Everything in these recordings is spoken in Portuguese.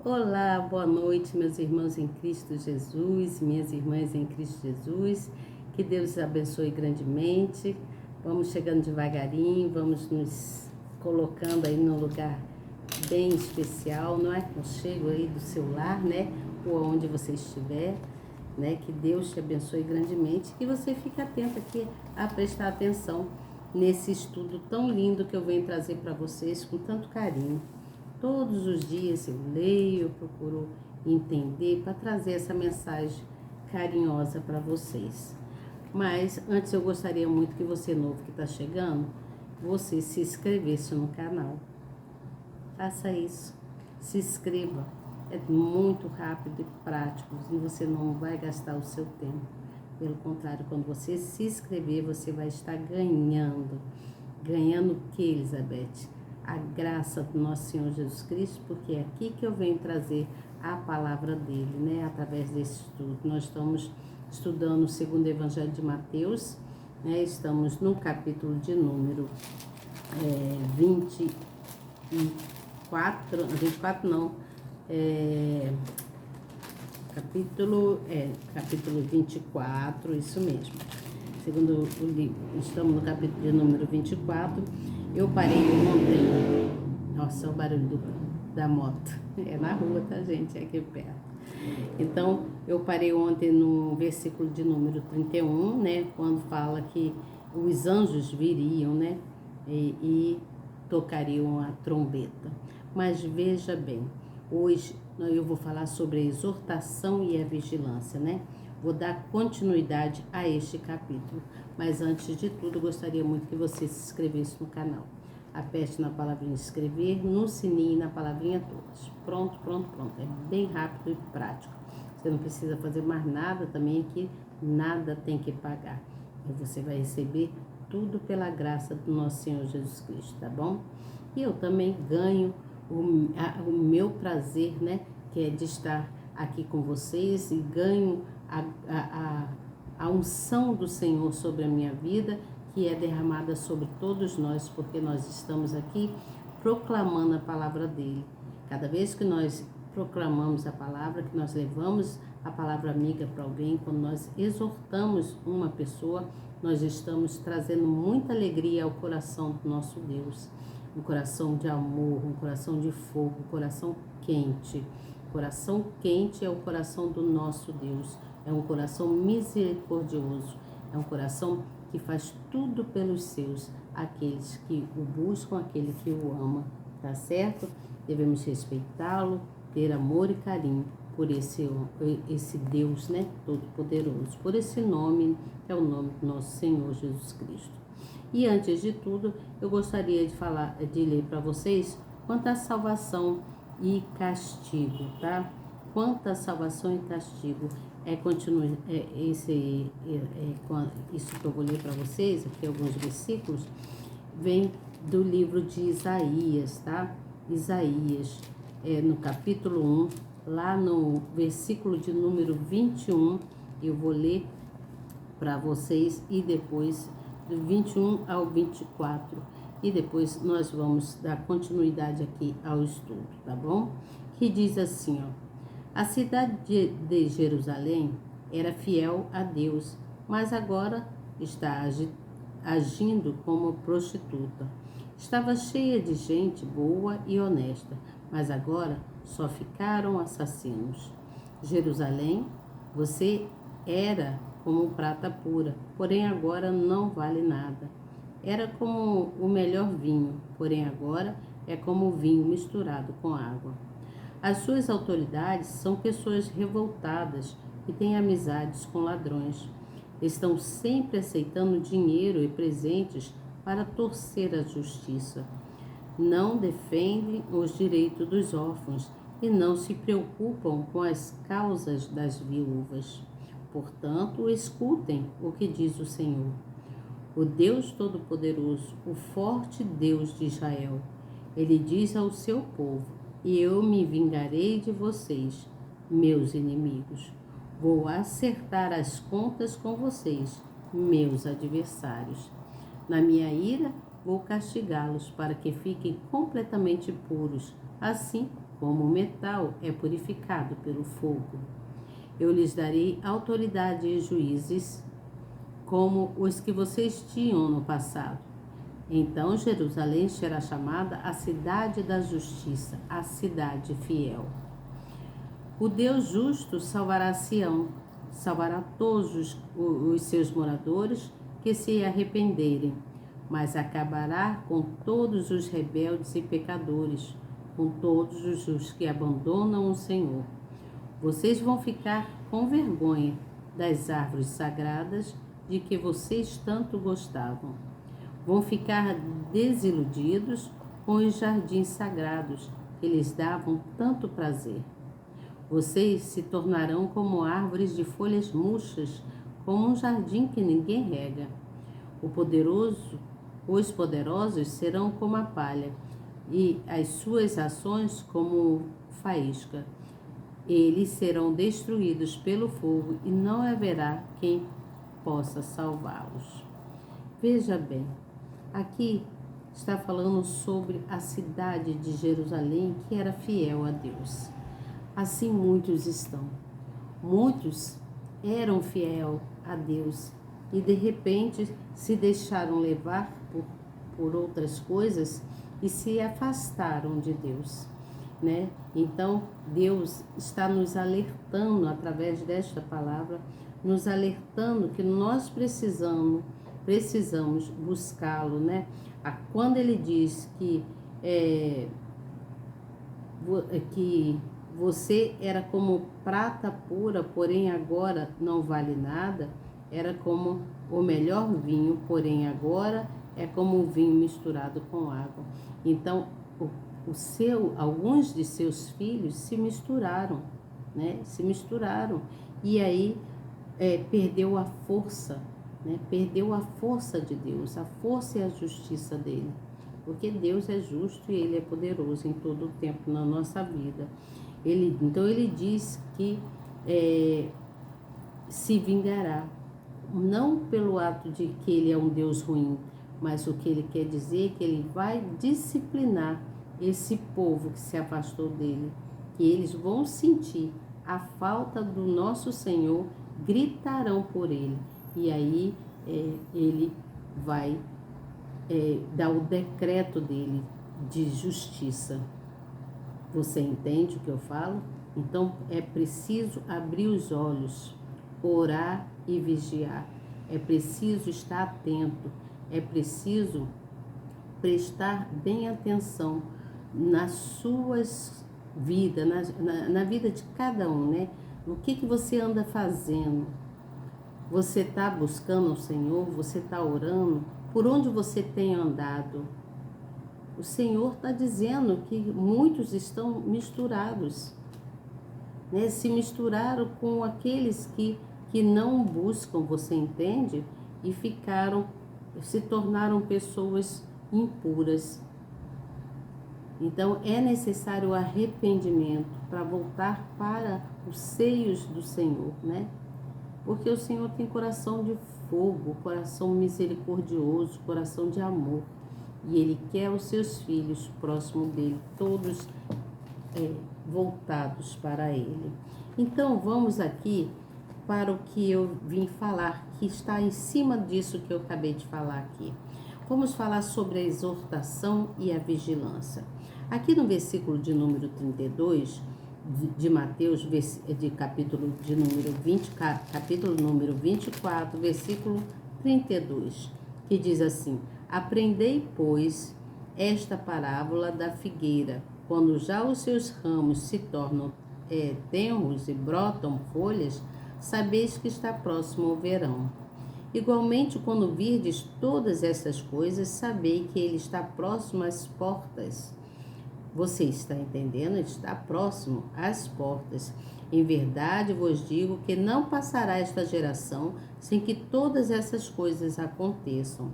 Olá, boa noite, meus irmãos em Cristo Jesus, minhas irmãs em Cristo Jesus. Que Deus os abençoe grandemente. Vamos chegando devagarinho, vamos nos colocando aí num lugar bem especial, não é? Chego aí do seu lar, né? Ou onde você estiver, né? Que Deus te abençoe grandemente. Que você fique atento aqui a prestar atenção nesse estudo tão lindo que eu venho trazer para vocês com tanto carinho. Todos os dias eu leio, eu procuro entender para trazer essa mensagem carinhosa para vocês. Mas antes eu gostaria muito que você novo que está chegando, você se inscrevesse no canal. Faça isso, se inscreva. É muito rápido e prático e você não vai gastar o seu tempo. Pelo contrário, quando você se inscrever, você vai estar ganhando. Ganhando o que, Elizabeth? A graça do nosso Senhor Jesus Cristo, porque é aqui que eu venho trazer a palavra dele, né? Através desse estudo. Nós estamos estudando o segundo Evangelho de Mateus, né? Estamos no capítulo de número 24 não, capítulo 24, isso mesmo. Segundo o livro, estamos no capítulo de número 24. Eu parei ontem. Nossa, o barulho da moto. É na rua, tá, gente? É aqui perto. Então, eu parei ontem no versículo de número 31, né? Quando fala que os anjos viriam, né? E tocariam a trombeta. Mas veja bem, hoje eu vou falar sobre a exortação e a vigilância, né? Vou dar continuidade a este capítulo, mas antes de tudo, gostaria muito que você se inscrevesse no canal. Aperte na palavrinha inscrever, no sininho e na palavrinha todas. Pronto, pronto, pronto. É bem rápido e prático. Você não precisa fazer mais nada também aqui, nada tem que pagar. E você vai receber tudo pela graça do nosso Senhor Jesus Cristo, tá bom? E eu também ganho o meu prazer, né, que é de estar aqui com vocês e ganho a unção do Senhor sobre a minha vida, que é derramada sobre todos nós, porque nós estamos aqui proclamando a palavra dele. Cada vez que nós proclamamos a palavra, que nós levamos a palavra amiga para alguém, quando nós exortamos uma pessoa, nós estamos trazendo muita alegria ao coração do nosso Deus. Um coração de amor, um coração de fogo, um coração quente. Coração quente é o coração do nosso Deus. É um coração misericordioso. É um coração que faz tudo pelos seus, aqueles que o buscam, aquele que o ama, tá certo? Devemos respeitá-lo, ter amor e carinho por esse Deus, né, todo-poderoso, por esse nome, que é o nome do nosso Senhor Jesus Cristo. E antes de tudo, eu gostaria de ler para vocês quanto à salvação e castigo, tá? Quanto à salvação e castigo. Isso que eu vou ler para vocês, aqui alguns versículos, vem do livro de Isaías, tá? Isaías, no capítulo 1, lá no versículo de número 21, eu vou ler para vocês e depois do 21 ao 24. E depois nós vamos dar continuidade aqui ao estudo, tá bom? Que diz assim, ó. A cidade de Jerusalém era fiel a Deus, mas agora está agindo como prostituta. Estava cheia de gente boa e honesta, mas agora só ficaram assassinos. Jerusalém, você era como prata pura, porém agora não vale nada. Era como o melhor vinho, porém agora é como vinho misturado com água. As suas autoridades são pessoas revoltadas e têm amizades com ladrões. Estão sempre aceitando dinheiro e presentes para torcer a justiça. Não defendem os direitos dos órfãos e não se preocupam com as causas das viúvas. Portanto, escutem o que diz o Senhor, o Deus Todo-Poderoso, o forte Deus de Israel. Ele diz ao seu povo: e eu me vingarei de vocês, meus inimigos. Vou acertar as contas com vocês, meus adversários. Na minha ira, vou castigá-los para que fiquem completamente puros. Assim, como o metal é purificado pelo fogo. Eu lhes darei autoridade e juízes como os que vocês tinham no passado. Então Jerusalém será chamada a cidade da justiça, a cidade fiel. O Deus justo salvará Sião, salvará todos os seus moradores que se arrependerem, mas acabará com todos os rebeldes e pecadores, com todos os que abandonam o Senhor. Vocês vão ficar com vergonha das árvores sagradas de que vocês tanto gostavam. Vão ficar desiludidos com os jardins sagrados que lhes davam tanto prazer. Vocês se tornarão como árvores de folhas murchas, como um jardim que ninguém rega. Os poderosos serão como a palha, e as suas ações como faísca. Eles serão destruídos pelo fogo e não haverá quem possa salvá-los. Veja bem, aqui está falando sobre a cidade de Jerusalém que era fiel a Deus. Assim muitos estão. Muitos eram fiel a Deus e de repente se deixaram levar por outras coisas e se afastaram de Deus, né? Então Deus está nos alertando através desta palavra, nos alertando que nós precisamos buscá-lo, né? Quando ele diz que você era como prata pura, porém agora não vale nada, era como o melhor vinho, porém agora é como o vinho misturado com água. Então, alguns de seus filhos se misturaram, né? Se misturaram. E aí perdeu a força, né? Perdeu a força de Deus, a força e a justiça dele. Porque Deus é justo e Ele é poderoso em todo o tempo na nossa vida. Então ele diz que se vingará, não pelo ato de que Ele é um Deus ruim, mas o que Ele quer dizer é que Ele vai disciplinar esse povo que se afastou dele, que eles vão sentir a falta do nosso Senhor, gritarão por Ele, e aí Ele vai dar o decreto dele de justiça. Você entende o que eu falo? Então é preciso abrir os olhos, orar e vigiar. É preciso estar atento, é preciso prestar bem atenção nas suas vidas, na vida de cada um, né? O que você anda fazendo? Você está buscando o Senhor? Você está orando? Por onde você tem andado? O Senhor está dizendo que muitos estão misturados, né? Se misturaram com aqueles que não buscam, você entende? E se tornaram pessoas impuras. Então é necessário o arrependimento para voltar para os seios do Senhor, né? Porque o Senhor tem coração de fogo, coração misericordioso, coração de amor. E Ele quer os seus filhos próximo dele, todos voltados para Ele. Então vamos aqui para o que eu vim falar, que está em cima disso que eu acabei de falar aqui. Vamos falar sobre a exortação e a vigilância. Aqui no versículo de número 32 de Mateus, de capítulo número 24, versículo 32, que diz assim: Aprendei, pois, esta parábola da figueira. Quando já os seus ramos se tornam tenros e brotam folhas, sabeis que está próximo o verão. Igualmente, quando virdes todas essas coisas, sabei que ele está próximo às portas. Você está entendendo? Ele está próximo às portas. Em verdade vos digo que não passará esta geração sem que todas essas coisas aconteçam.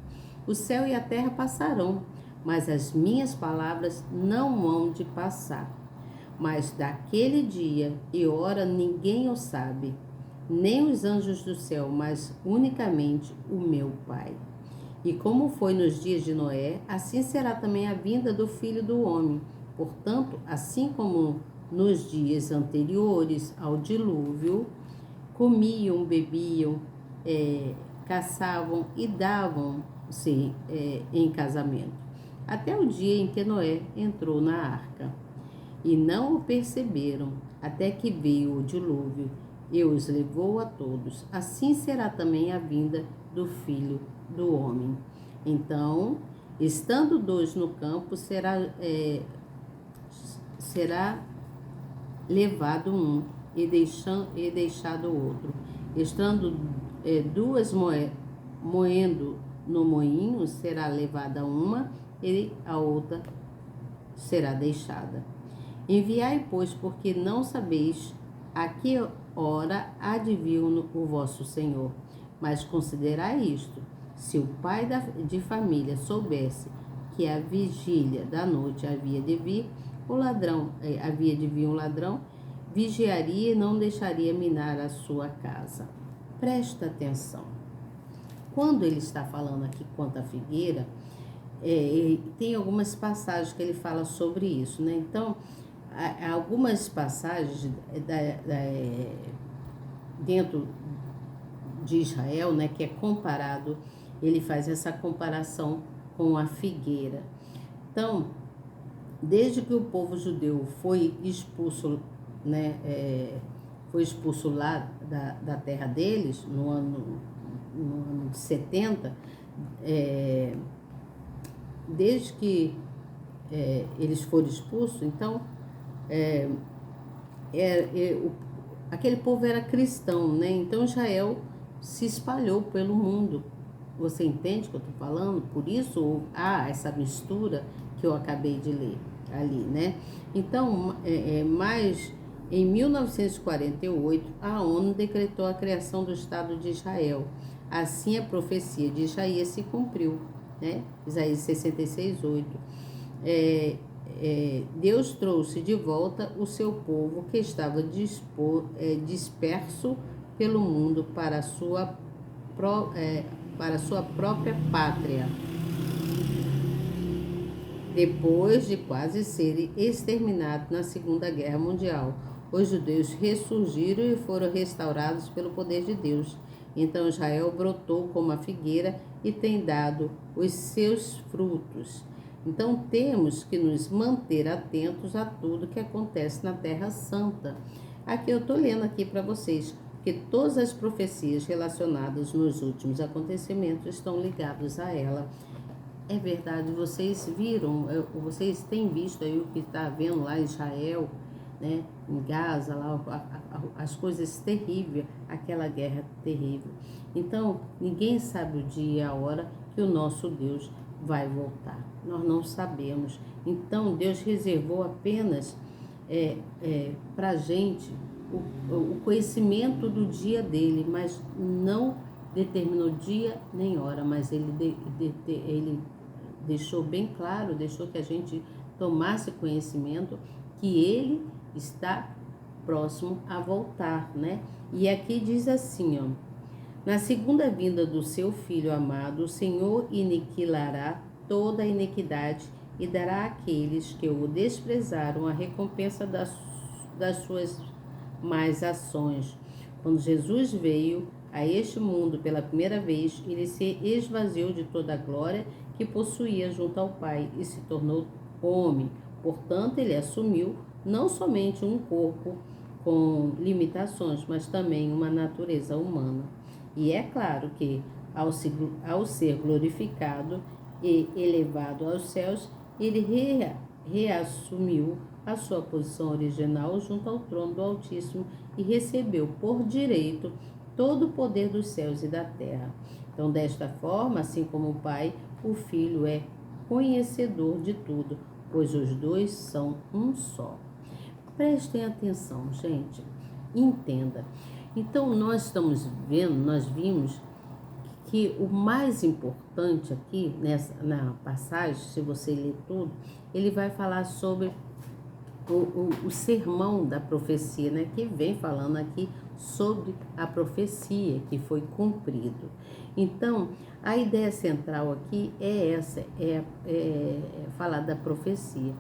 O céu e a terra passarão, mas as minhas palavras não hão de passar. Mas daquele dia e hora ninguém o sabe, nem os anjos do céu, mas unicamente o meu Pai. E como foi nos dias de Noé, assim será também a vinda do Filho do Homem. Portanto, assim como nos dias anteriores ao dilúvio, comiam, bebiam, caçavam e davam-se em casamento, até o dia em que Noé entrou na arca. E não o perceberam, até que veio o dilúvio e os levou a todos. Assim será também a vinda do Filho do Homem. Então, estando dois no campo, será levado um e deixado o outro. Estando duas moendo no moinho, será levada uma e a outra será deixada. Enviai, pois, porque não sabeis a que hora há de vir o vosso Senhor. Mas considerai isto: se o pai de família soubesse que a vigília da noite havia de vir um ladrão, vigiaria e não deixaria minar a sua casa. Presta atenção. Quando ele está falando aqui quanto à figueira, tem algumas passagens que ele fala sobre isso, né? Então, algumas passagens dentro de Israel, né, que é comparado, ele faz essa comparação com a figueira. Então, desde que o povo judeu foi expulso, né, foi expulso lá da terra deles, no ano de 70, desde que eles foram expulsos, então, aquele povo era cristão, né? Então Israel se espalhou pelo mundo. Você entende o que eu estou falando? Por isso há essa mistura que eu acabei de ler ali, né? Então, mas em 1948, a ONU decretou a criação do Estado de Israel. Assim, a profecia de Isaías se cumpriu, né? Isaías 66:8. Deus trouxe de volta o seu povo que estava disperso pelo mundo para a sua própria pátria, depois de quase serem exterminados na Segunda Guerra Mundial. Os judeus ressurgiram e foram restaurados pelo poder de Deus. Então Israel brotou como a figueira e tem dado os seus frutos. Então temos que nos manter atentos a tudo que acontece na Terra Santa. Aqui eu estou lendo aqui para vocês que todas as profecias relacionadas nos últimos acontecimentos estão ligadas a ela. É verdade, vocês viram, vocês têm visto aí o que está havendo lá em Israel, né, em Gaza, lá, as coisas terríveis, aquela guerra terrível. Então, ninguém sabe o dia e a hora que o nosso Deus vai voltar. Nós não sabemos. Então, Deus reservou apenas para a gente o conhecimento do dia dele, mas não determinou dia nem hora, mas ele deixou bem claro, deixou que a gente tomasse conhecimento que ele está próximo a voltar, né? E aqui diz assim, ó: na segunda vinda do seu Filho amado, o Senhor aniquilará toda a iniquidade e dará àqueles que o desprezaram a recompensa das suas más ações. Quando Jesus veio a este mundo pela primeira vez, ele se esvaziou de toda a glória que possuía junto ao Pai e se tornou homem. Portanto, ele assumiu não somente um corpo com limitações, mas também uma natureza humana. E é claro que, ao ser glorificado e elevado aos céus, ele reassumiu a sua posição original junto ao trono do Altíssimo e recebeu por direito todo o poder dos céus e da terra. Então, desta forma, assim como o Pai, o Filho é conhecedor de tudo, pois os dois são um só. Prestem atenção, gente, entenda. Então, nós vimos que o mais importante aqui, na passagem, se você ler tudo, ele vai falar sobre o sermão da profecia, né, que vem falando aqui sobre a profecia que foi cumprido. Então, a ideia central aqui é essa, falar da profecia.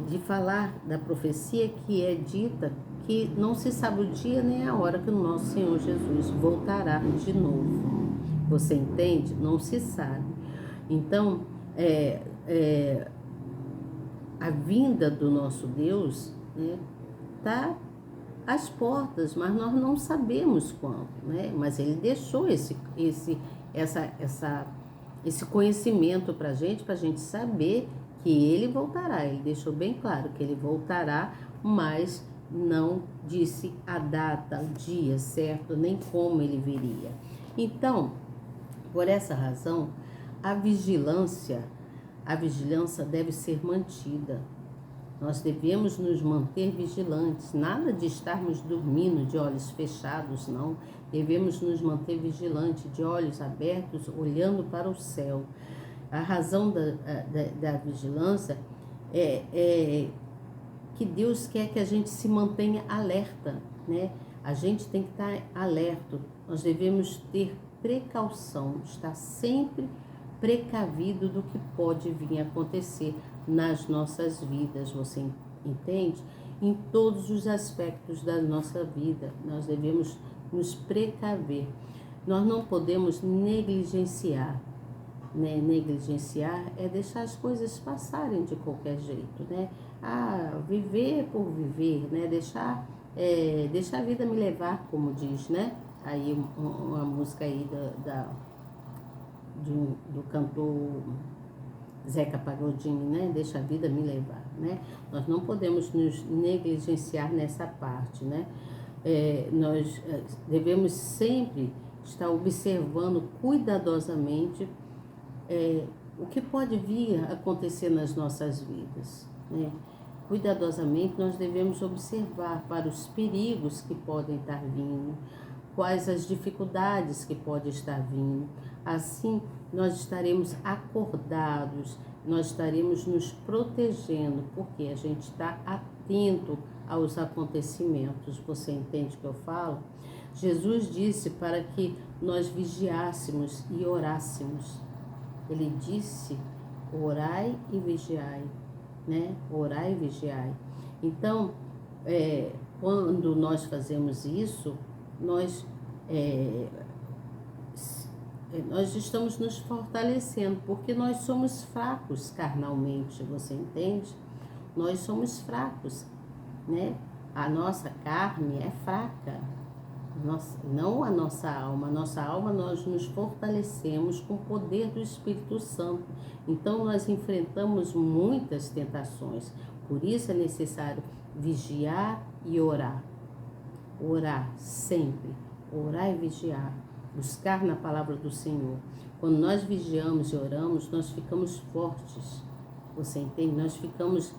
de falar da profecia que é dita que não se sabe o dia nem a hora que o nosso Senhor Jesus voltará de novo. Você entende? Não se sabe. Então, a vinda do nosso Deus está às portas, mas nós não sabemos quando, né? Mas Ele deixou esse conhecimento para a gente saber que Ele voltará. Ele deixou bem claro que Ele voltará, mas não disse a data, o dia certo, nem como Ele viria. Então, por essa razão, a vigilância deve ser mantida. Nós devemos nos manter vigilantes, nada de estarmos dormindo de olhos fechados, não. Devemos nos manter vigilantes, de olhos abertos, olhando para o céu. A razão da vigilância é que Deus quer que a gente se mantenha alerta, né? A gente tem que estar alerta, nós devemos ter precaução, estar sempre precavido do que pode vir a acontecer nas nossas vidas, você entende? Em todos os aspectos da nossa vida, nós devemos nos precaver. Nós não podemos negligenciar, né? Negligenciar é deixar as coisas passarem de qualquer jeito, né? Viver por viver, né? Deixar a vida me levar, como diz, né? Aí uma música aí do cantor Zeca Pagodinho, né? Deixa a vida me levar, né? Nós não podemos nos negligenciar nessa parte, né? Nós devemos sempre estar observando cuidadosamente o que pode vir a acontecer nas nossas vidas, né? Cuidadosamente nós devemos observar para os perigos que podem estar vindo, quais as dificuldades que podem estar vindo. Assim, nós estaremos acordados, nós estaremos nos protegendo, porque a gente está atento aos acontecimentos. Você entende o que eu falo? Jesus disse para que nós vigiássemos e orássemos. Ele disse, orai e vigiai, né? Orai e vigiai. Então, quando nós fazemos isso, nós estamos nos fortalecendo, porque nós somos fracos carnalmente, você entende? Nós somos fracos, né? A nossa carne é fraca, não a nossa alma. A nossa alma nós nos fortalecemos com o poder do Espírito Santo. Então nós enfrentamos muitas tentações, por isso é necessário vigiar e orar. Orar sempre, orar e vigiar, buscar na palavra do Senhor. Quando nós vigiamos e oramos, nós ficamos fortes, você entende? Nós ficamos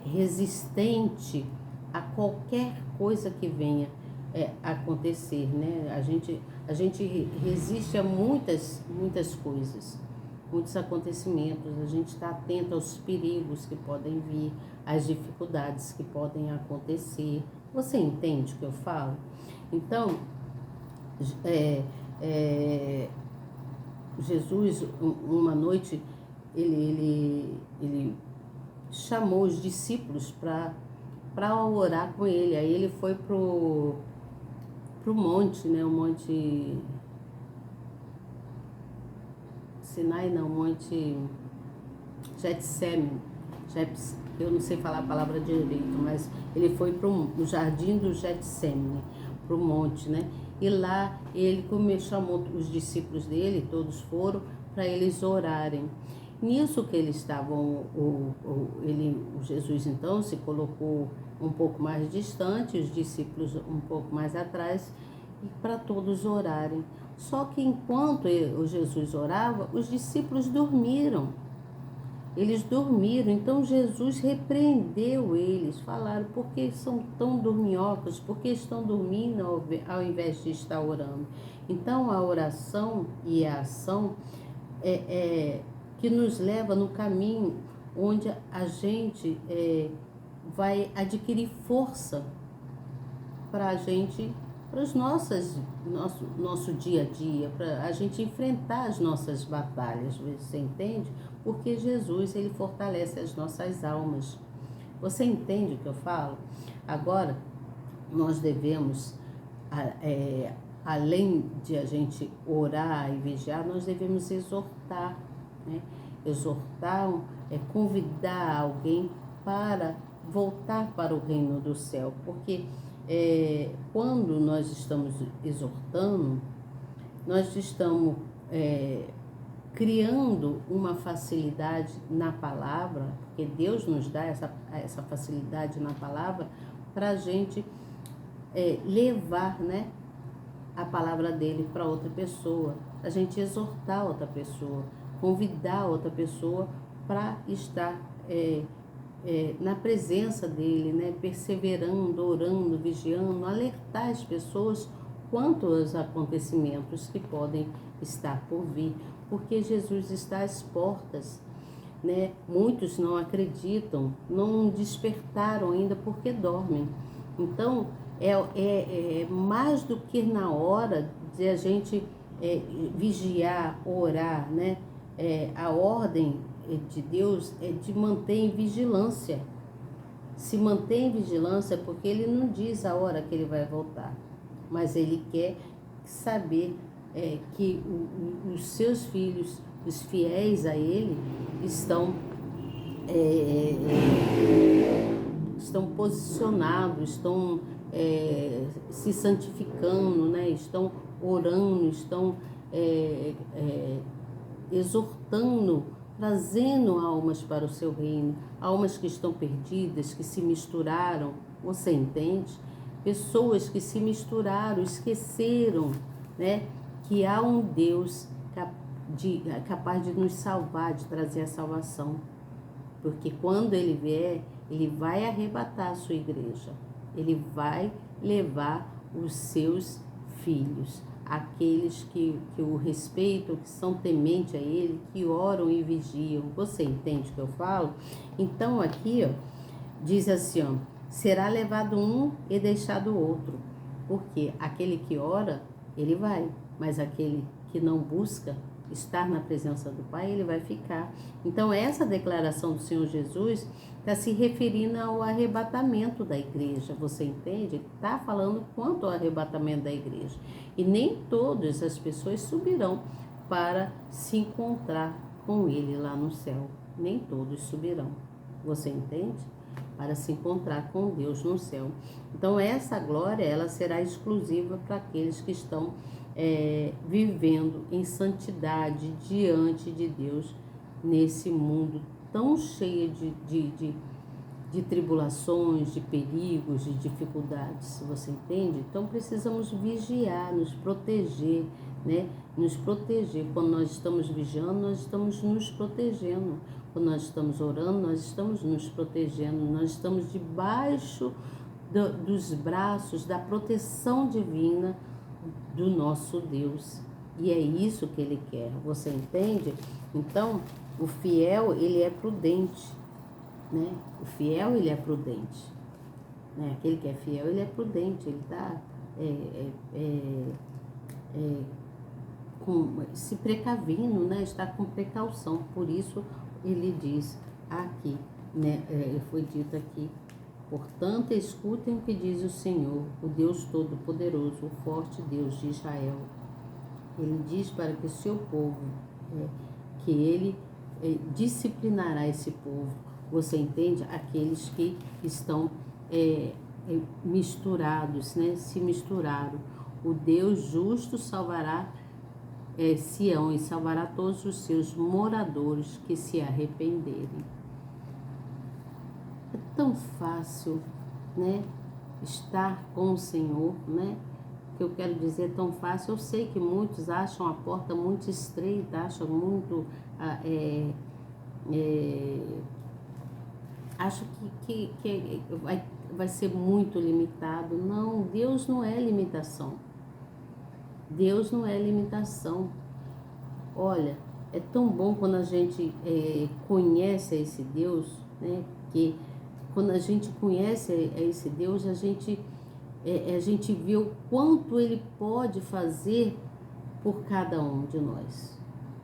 resistentes a qualquer coisa que venha acontecer, né? A gente resiste a muitas coisas, muitos acontecimentos. A gente está atento aos perigos que podem vir, às dificuldades que podem acontecer. Você entende o que eu falo? Então, Jesus, uma noite, ele chamou os discípulos para orar com ele. Aí ele foi pro monte, né? O monte Sinai, não, monte Getsemane. Eu não sei falar a palavra direito, mas ele foi para o jardim do Getsemane, para o monte, né? E lá ele chamou os discípulos dele, todos foram, para eles orarem. Nisso que eles estavam, Jesus então se colocou um pouco mais distante, os discípulos um pouco mais atrás, para todos orarem. Só que enquanto o Jesus orava, os discípulos dormiram. Eles dormiram, então Jesus repreendeu eles, falaram, por que são tão dorminhocas, por que estão dormindo ao invés de estar orando? Então a oração e a ação que nos leva no caminho onde a gente vai adquirir força para a gente para os nosso dia a dia, para a gente enfrentar as nossas batalhas, você entende? Porque Jesus, ele fortalece as nossas almas. Você entende o que eu falo? Agora, nós devemos, além de a gente orar e vigiar, nós devemos exortar, né? Exortar, convidar alguém para voltar para o reino do céu, porque quando nós estamos exortando, nós estamos criando uma facilidade na palavra, porque Deus nos dá essa facilidade na palavra para a gente levar, né, a palavra dele para outra pessoa, a gente exortar outra pessoa, convidar outra pessoa para estar na presença dele, né, perseverando, orando, vigiando, alertar as pessoas quanto aos acontecimentos que podem estar por vir, porque Jesus está às portas, né? Muitos não acreditam, não despertaram ainda porque dormem. Então, é mais do que na hora de a gente vigiar, orar, né? A ordem de Deus é de manter em vigilância. Se mantém em vigilância porque ele não diz a hora que ele vai voltar, mas ele quer saber que os seus filhos, os fiéis a ele, estão posicionados, estão se santificando, né? Estão orando, estão exortando, trazendo almas para o seu reino, almas que estão perdidas, que se misturaram, você entende? Pessoas que se misturaram, esqueceram, né, que há um Deus capaz de nos salvar, de trazer a salvação. Porque quando ele vier, ele vai arrebatar a sua igreja, ele vai levar os seus filhos, aqueles que o respeitam, que são tementes a ele, que oram e vigiam. Você entende o que eu falo? Então aqui, ó, diz assim, ó, será levado um e deixado o outro. Porque aquele que ora, ele vai, mas aquele que não busca estar na presença do Pai, ele vai ficar. Então essa declaração do Senhor Jesus está se referindo ao arrebatamento da igreja, você entende? Ele está falando quanto ao arrebatamento da igreja. E nem todas as pessoas subirão para se encontrar com ele lá no céu. Nem todos subirão, você entende? Para se encontrar com Deus no céu. Então essa glória, ela será exclusiva para aqueles que estão vivendo em santidade diante de Deus nesse mundo tão cheio de tribulações, de perigos, de dificuldades, você entende? Então precisamos vigiar, nos proteger, né? Nos proteger. Quando nós estamos vigiando, nós estamos nos protegendo. Quando nós estamos orando, nós estamos nos protegendo. Nós estamos debaixo dos braços da proteção divina do nosso Deus. E é isso que ele quer, você entende? Então, o fiel, ele é prudente, né? O fiel, ele é prudente, né? Aquele que é fiel, ele é prudente, ele está se precavindo, né? Está com precaução. Por isso, ele diz aqui, né? Foi dito aqui, portanto, escutem o que diz o Senhor, o Deus Todo-Poderoso, o forte Deus de Israel. Ele diz para que o seu povo, que ele disciplinará esse povo. Você entende? Aqueles que estão misturados, né? Se misturaram. O Deus justo salvará Sião e salvará todos os seus moradores que se arrependerem. É tão fácil, né, estar com o Senhor, né? O que eu quero dizer, tão fácil. Eu sei que muitos acham a porta muito estreita, acham muito, acham que vai ser muito limitado. Não, Deus não é limitação. Deus não é limitação. Olha, é tão bom quando a gente conhece esse Deus, né? Que quando a gente conhece esse Deus, a gente a gente vê o quanto Ele pode fazer por cada um de nós,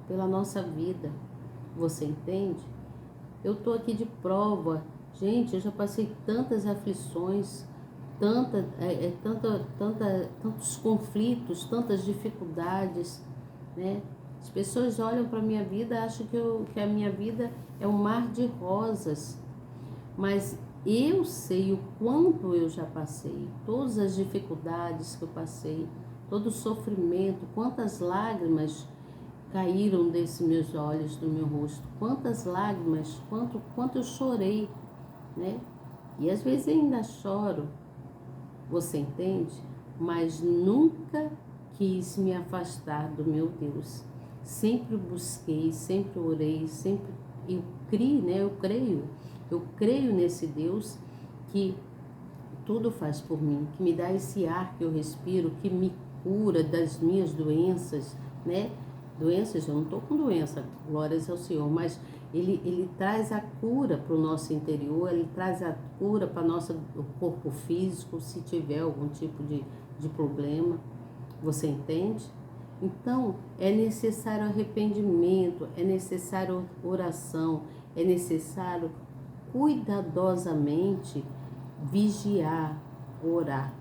pela nossa vida. Você entende? Eu estou aqui de prova. Gente, eu já passei tantas aflições, tantos conflitos, tantas dificuldades, né? As pessoas olham para a minha vida e acham que a minha vida é um mar de rosas, mas eu sei o quanto eu já passei, todas as dificuldades que eu passei, todo o sofrimento, quantas lágrimas caíram desses meus olhos, do meu rosto, quantas lágrimas, quanto eu chorei, né? E às vezes ainda choro, você entende? Mas nunca quis me afastar do meu Deus. Sempre busquei, sempre orei, sempre eu criei, né? Eu creio nesse Deus que tudo faz por mim, que me dá esse ar que eu respiro, que me cura das minhas doenças, né? Doenças, eu não estou com doença, glórias ao Senhor, mas ele traz a cura para o nosso interior, ele traz a cura para o corpo físico, se tiver algum tipo de problema, você entende? Então, é necessário arrependimento, é necessário oração, é necessário cuidadosamente vigiar, orar.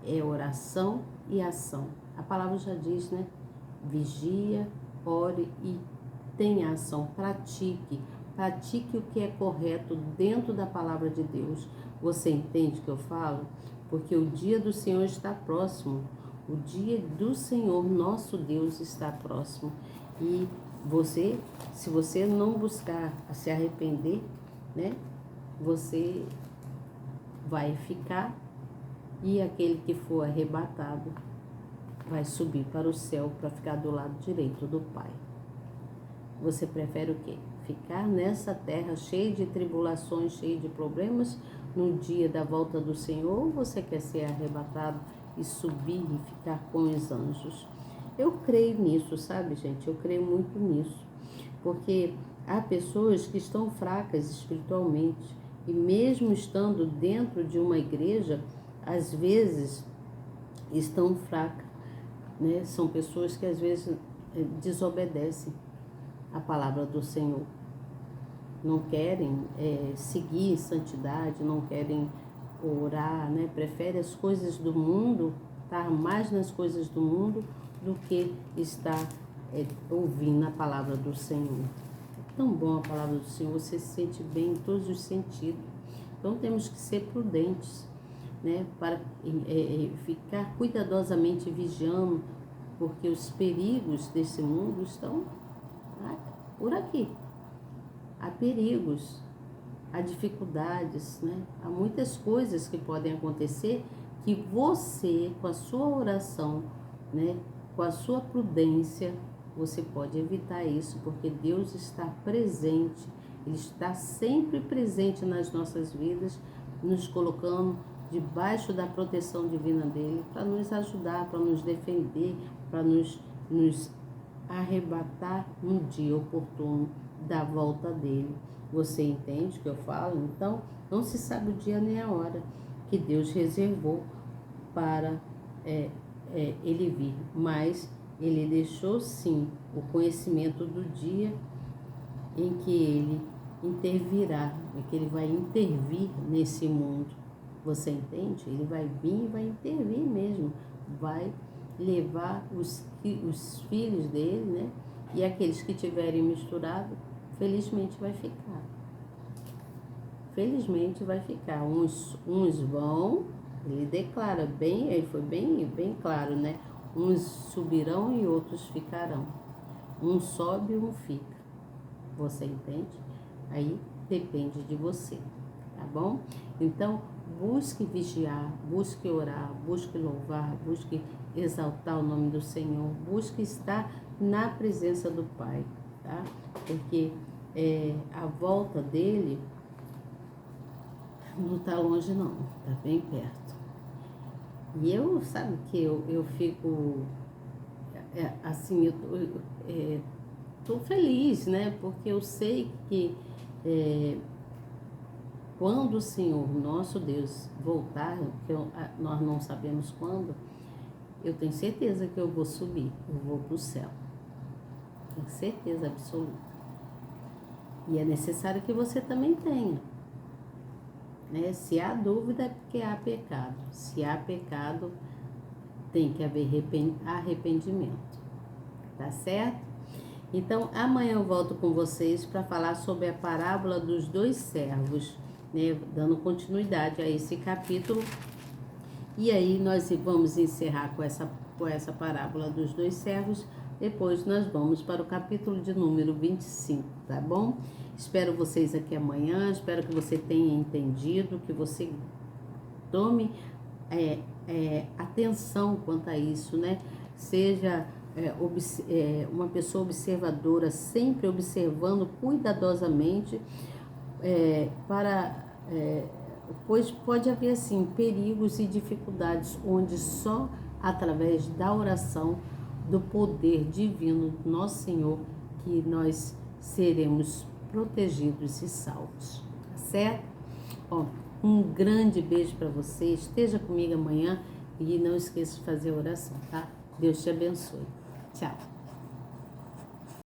É oração e ação. A palavra já diz, né? Vigia, ore e tenha ação. Pratique o que é correto dentro da palavra de Deus. Você entende o que eu falo? Porque o dia do Senhor está próximo. O dia do Senhor, nosso Deus, está próximo. E você, se você não buscar se arrepender, né? Você vai ficar, e aquele que for arrebatado vai subir para o céu para ficar do lado direito do Pai. Você prefere o quê? Ficar nessa terra cheia de tribulações, cheia de problemas, no dia da volta do Senhor, ou você quer ser arrebatado e subir e ficar com os anjos? Eu creio nisso, sabe, gente? Eu creio muito nisso. Porque há pessoas que estão fracas espiritualmente e mesmo estando dentro de uma igreja, às vezes estão fracas, né? São pessoas que às vezes desobedecem a palavra do Senhor, não querem seguir em santidade, não querem orar, né? Preferem as coisas do mundo, estar mais nas coisas do mundo do que estar ouvindo a palavra do Senhor. É tão bom a palavra do Senhor, você se sente bem em todos os sentidos. Então temos que ser prudentes, né? Para ficar cuidadosamente vigiando, porque os perigos desse mundo estão por aqui. Há perigos, há dificuldades, né? Há muitas coisas que podem acontecer que você, com a sua oração, né? Com a sua prudência, você pode evitar isso, porque Deus está presente, Ele está sempre presente nas nossas vidas, nos colocando debaixo da proteção divina dEle, para nos ajudar, para nos defender, para nos arrebatar no dia oportuno da volta dEle. Você entende o que eu falo? Então, não se sabe o dia nem a hora que Deus reservou para Ele vir, mas Ele deixou sim o conhecimento do dia em que Ele intervirá, em que Ele vai intervir nesse mundo. Você entende? Ele vai vir e vai intervir mesmo, vai levar os filhos dele, né? E aqueles que tiverem misturado, felizmente vai ficar. Felizmente vai ficar. Uns vão, ele declara bem, ele foi bem claro, né? Uns subirão e outros ficarão. Um sobe e um fica. Você entende? Aí depende de você, tá bom? Então, busque vigiar, busque orar, busque louvar, busque exaltar o nome do Senhor, busque estar na presença do Pai, tá? Porque a volta dele não está longe não, está bem perto. E eu, sabe que eu fico assim, eu tô feliz, né? Porque eu sei que quando o Senhor, nosso Deus, voltar, nós não sabemos quando, eu tenho certeza que eu vou subir, eu vou para o céu. Tenho certeza absoluta. E é necessário que você também tenha. Né? Se há dúvida é porque há pecado. Se há pecado, tem que haver arrependimento. Tá certo? Então, amanhã eu volto com vocês para falar sobre a parábola dos dois servos, né? Dando continuidade a esse capítulo. E aí nós vamos encerrar com essa parábola dos dois servos. Depois nós vamos para o capítulo de número 25, tá bom? Espero vocês aqui amanhã, espero que você tenha entendido, que você tome atenção quanto a isso, né? Seja uma pessoa observadora, sempre observando cuidadosamente, pois pode haver assim perigos e dificuldades onde só através da oração, do poder divino do nosso Senhor, que nós seremos protegidos e salvos, tá certo? Ó, um grande beijo para você, esteja comigo amanhã e não esqueça de fazer a oração, tá? Deus te abençoe. Tchau.